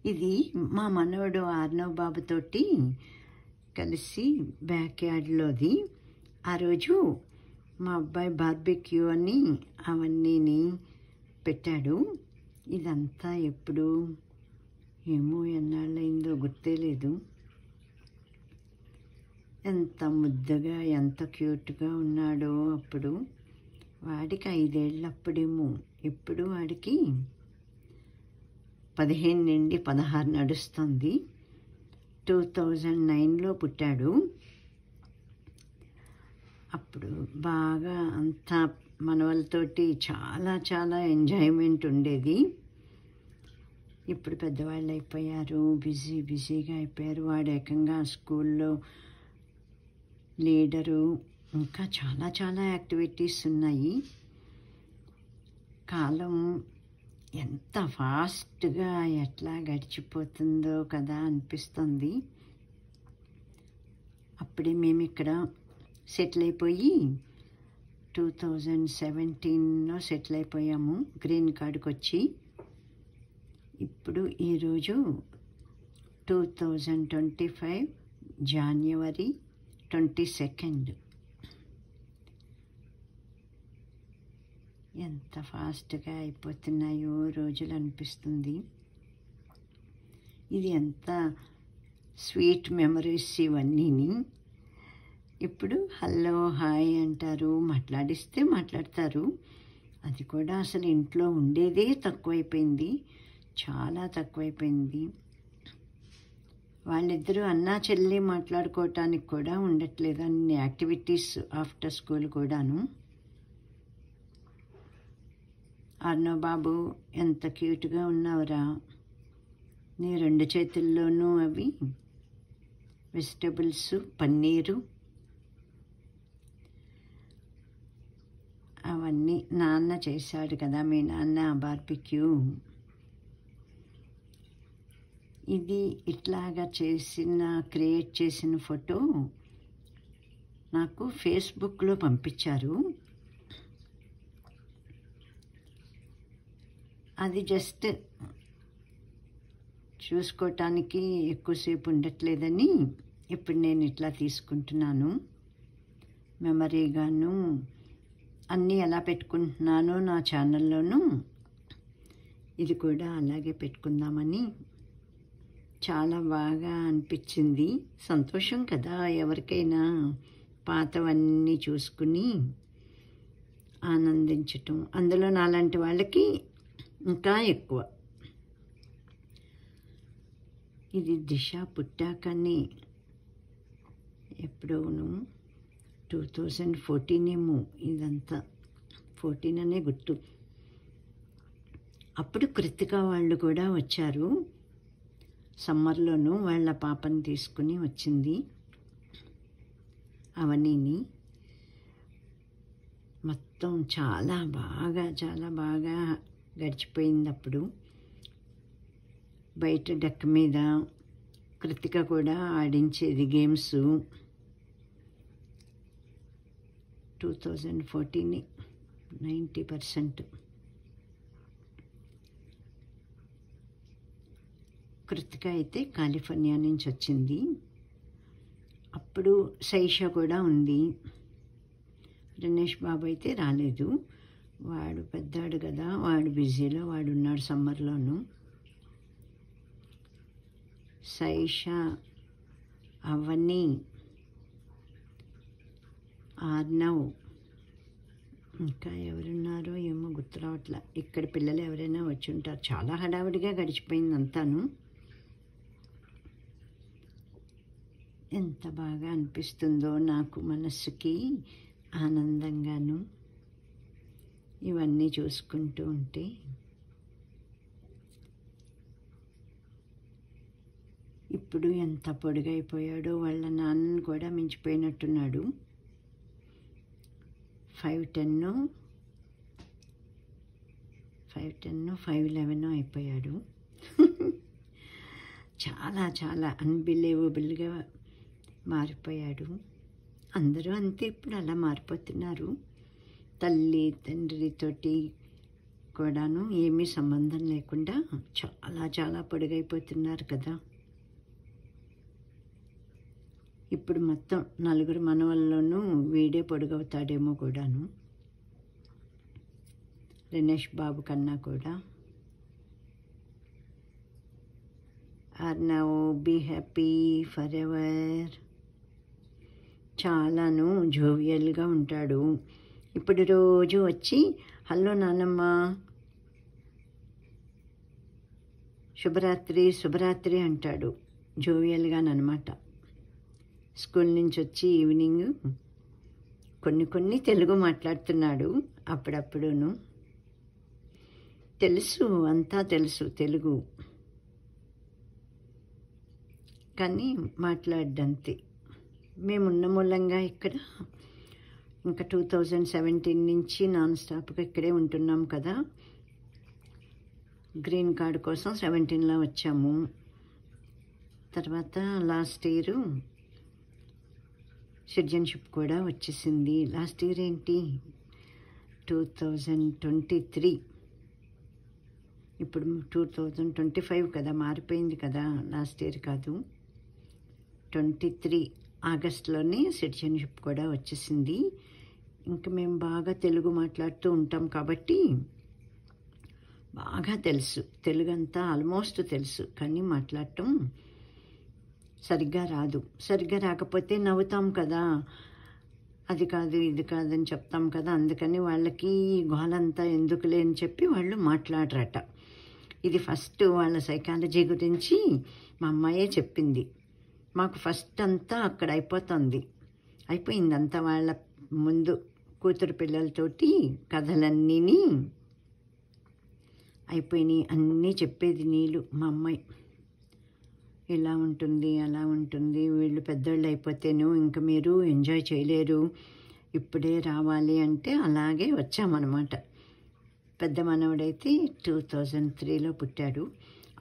ఇది మా మనవడు ఆర్నవ్ బాబుతోటి కలిసి బ్యాక్ యార్డ్లోది. ఆ రోజు మా అబ్బాయి బార్బిక్యూ అని అవన్నీని పెట్టాడు. ఇదంతా ఎప్పుడు ఏమో ఎన్నాళ్ళైందో గుర్తే లేదు. ఎంత ముద్దగా ఎంత క్యూట్గా ఉన్నాడో అప్పుడు. వాడికి 5 ఏళ్ళప్పుడేమో. ఇప్పుడు వాడికి 15 నుండి 16 నడుస్తుంది. 2009లో పుట్టాడు. అప్పుడు బాగా అంతా మనవలతోటి చాలా చాలా ఎంజాయ్మెంట్ ఉండేది. ఇప్పుడు పెద్దవాళ్ళు అయిపోయారు, బిజీగా అయిపోయారు. వాడు ఏకంగా స్కూల్లో లీడరు, ఇంకా చాలా చాలా యాక్టివిటీస్ ఉన్నాయి. కాలం ఎంత ఫాస్ట్గా ఎట్లా గడిచిపోతుందో కదా అనిపిస్తుంది. అప్పుడే మేము ఇక్కడ సెటిల్ అయిపోయి 2017లో సెటిల్ అయిపోయాము గ్రీన్ కార్డుకి వచ్చి. ఇప్పుడు ఈరోజు 2025 జనవరి 22. ఎంత ఫాస్ట్గా అయిపోతున్నాయో రోజులు అనిపిస్తుంది. ఇది ఎంత స్వీట్ మెమరీస్ ఇవన్నీని. ఇప్పుడు హలో హాయ్ అంటారు, మాట్లాడిస్తే మాట్లాడతారు. అది కూడా అసలు ఇంట్లో ఉండేదే తక్కువైపోయింది, చాలా తక్కువైపోయింది. వాళ్ళిద్దరూ అన్నా చెల్లి మాట్లాడుకోవటానికి కూడా ఉండట్లేదు. అన్ని యాక్టివిటీస్ ఆఫ్టర్ స్కూల్ కూడాను. అర్నవ్ బాబు ఎంత క్యూట్గా ఉన్నావురా, నీ 2 చేతుల్లోనూ అవి వెజిటబుల్స్, పన్నీరు అవన్నీ నాన్న చేశాడు కదా, మీ నాన్న బార్బిక్యూ. ఇది ఇట్లాగా క్రియేట్ చేసిన ఫోటో నాకు ఫేస్బుక్లో పంపించారు. అది జస్ట్ చూసుకోవటానికి ఎక్కువసేపు ఉండట్లేదని ఇప్పుడు నేను ఇట్లా తీసుకుంటున్నాను. మెమరీగాను అన్నీ ఎలా పెట్టుకుంటున్నానో నా ఛానల్లోనూ ఇది కూడా అలాగే పెట్టుకుందామని. చాలా బాగా అనిపించింది. సంతోషం కదా ఎవరికైనా పాతవన్నీ చూసుకుని ఆనందించటం. అందులో నాలాంటి వాళ్ళకి ఇంకా ఎక్కువ. ఇది దిశ పుట్టాకని ఎప్పుడోను 2014 ఏమో, ఇదంతా 14 అనే గుర్తు. అప్పుడు కృతిక వాళ్ళు కూడా వచ్చారు. సమ్మర్లోనూ వాళ్ళ పాపని తీసుకుని వచ్చింది. అవన్నీని మొత్తం చాలా బాగా గడిచిపోయింది. అప్పుడు బయట డెక్ మీద కృతిక కూడా ఆడించేది గేమ్స్. 2014 90%. కృతిక అయితే కాలిఫోర్నియా నుంచి వచ్చింది. అప్పుడు సైషా కూడా ఉంది. దినేష్ బాబు అయితే రాలేదు, వాడు పెద్దాడు కదా, వాడు బిజీలో వాడు ఉన్నాడు సమ్మర్లోను. సైషా, అవన్నీ, ఆర్నవ్, ఇంకా ఎవరున్నారో ఏమో గుర్తు రావట్లా. ఇక్కడ పిల్లలు ఎవరైనా వచ్చి ఉంటారు. చాలా హడావుడిగా గడిచిపోయింది అంతాను. ఎంత బాగా అనిపిస్తుందో నాకు మనస్సుకి ఆనందంగాను ఇవన్నీ చూసుకుంటూ ఉంటే. ఇప్పుడు ఎంత పొడుగైపోయాడో, వాళ్ళ నాన్నను కూడా మించిపోయినట్టున్నాడు. 5'10", 5'11" అయిపోయాడు. చాలా అన్బిలీవబుల్గా మారిపోయాడు. అందరూ అంతే ఇప్పుడు అలా మారిపోతున్నారు. తల్లి తండ్రితోటి కూడాను ఏమీ సంబంధం లేకుండా చాలా చాలా పొడుగైపోతున్నారు కదా. ఇప్పుడు మొత్తం 4 మనవల్లోనూ వీడే పొడుగవుతాడేమో కూడాను, రినేష్ బాబు కన్నా కూడా. Arnav, be happy forever. చాలాను జోవియల్గా ఉంటాడు. ఇప్పుడు రోజు వచ్చి హలో నానమ్మ, శుభరాత్రి శుభరాత్రి అంటాడు జోవియల్గానమాట. స్కూల్ నుంచి వచ్చి ఈవినింగ్ కొన్ని తెలుగు మాట్లాడుతున్నాడు అప్పుడప్పుడును. తెలుసు, అంతా తెలుసు తెలుగు, కానీ మాట్లాడంతే. మేమున్న మూలంగా ఇక్కడ ఇంకా 2017 నుంచి నాన్ స్టాప్గా ఇక్కడే ఉంటున్నాం కదా. గ్రీన్ కార్డ్ కోసం 17లో వచ్చాము. తర్వాత లాస్ట్ ఇయర్ సిటిజన్షిప్ కూడా వచ్చేసింది. లాస్ట్ ఇయర్ ఏంటి 2023, ఇప్పుడు 2025 కదా, మారిపోయింది కదా. లాస్ట్ ఇయర్ కాదు, 23 ఆగస్టులోనే సిటిజన్షిప్ కూడా వచ్చేసింది. ఇంకా మేము బాగా తెలుగు మాట్లాడుతూ ఉంటాం కాబట్టి బాగా తెలుసు. తెలుగు అంతా ఆల్మోస్ట్ తెలుసు, కానీ మాట్లాడటం సరిగ్గా రాదు. సరిగ్గా రాకపోతే నవ్వుతాం కదా, అది కాదు ఇది కాదని చెప్తాం కదా. అందుకని వాళ్ళకి గోలంతా ఎందుకులే అని చెప్పి వాళ్ళు మాట్లాడరట. ఇది ఫస్ట్ వాళ్ళ సైకాలజీ గురించి మా అమ్మాయే చెప్పింది. మాకు ఫస్ట్ అంతా అక్కడ అయిపోయింది అంతా వాళ్ళ ముందు కూతురు పిల్లలతోటి కథలన్నీ అయిపోయినాయి. అన్నీ చెప్పేది నీళ్ళు మా అమ్మాయి. ఇలా ఉంటుంది అలా ఉంటుంది, వీళ్ళు పెద్దోళ్ళు అయిపోతేను ఇంకా మీరు ఎంజాయ్ చేయలేరు, ఇప్పుడే రావాలి అంటే అలాగే వచ్చామన్నమాట. పెద్ద మనవడైతే 2003లో పుట్టాడు.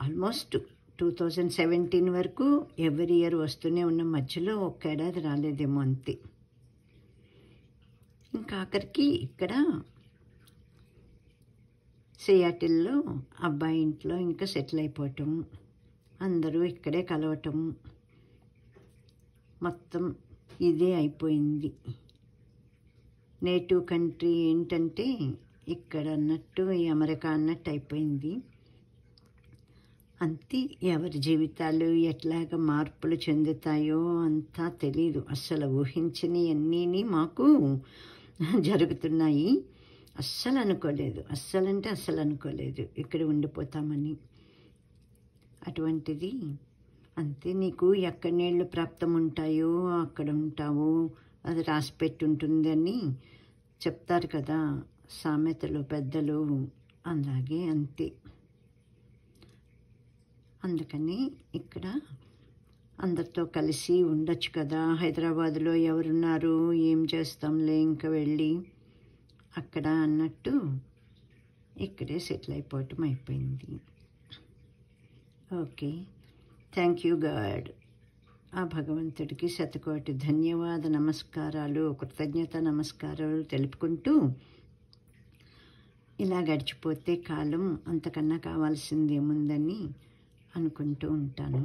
ఆల్మోస్ట్ 2017 వరకు ఎవ్రీ ఇయర్ వస్తూనే ఉన్న, మధ్యలో ఒక్క ఏడాది రాలేదేమో అంతే. ఇంకా ఆఖరికి ఇక్కడ సియాటిల్లో అబ్బాయి ఇంట్లో ఇంకా సెటిల్ అయిపోవటం, అందరూ ఇక్కడే కలవటం, మొత్తం ఇదే అయిపోయింది. నేటివ్ కంట్రీ ఏంటంటే ఇక్కడ అన్నట్టు ఈ అమెరికా అన్నట్టు అయిపోయింది. అంతే. ఎవరి జీవితాలు ఎట్లాగ మార్పులు చెందుతాయో అంతా తెలీదు. అస్సలు ఊహించని అన్నీ మాకు జరుగుతున్నాయి. అస్సలు అనుకోలేదు, అస్సలు అనుకోలేదు ఇక్కడ ఉండిపోతామని. అటువంటిది అంతే. నీకు ఎక్కడ నీళ్ళు ప్రాప్తం ఉంటాయో అక్కడ ఉంటావు, అది రాసిపెట్టి ఉంటుందని చెప్తారు కదా సామెతలు పెద్దలు, అలాగే అంతే. అందుకని ఇక్కడ అందరితో కలిసి ఉండొచ్చు కదా. హైదరాబాదులో ఎవరున్నారు, ఏం చేస్తాంలే ఇంకా వెళ్ళి అక్కడ అన్నట్టు ఇక్కడే సెటిల్ అయిపోవటం అయిపోయింది. Okay, thank you God. ఆ భగవంతుడికి శతకోటి ధన్యవాద నమస్కారాలు, కృతజ్ఞత నమస్కారాలు తెలుపుకుంటూ ఇలా గడిచిపోతే కాలం అంతకన్నా కావాల్సిందేముందని అనుకుంటూ ఉంటాను.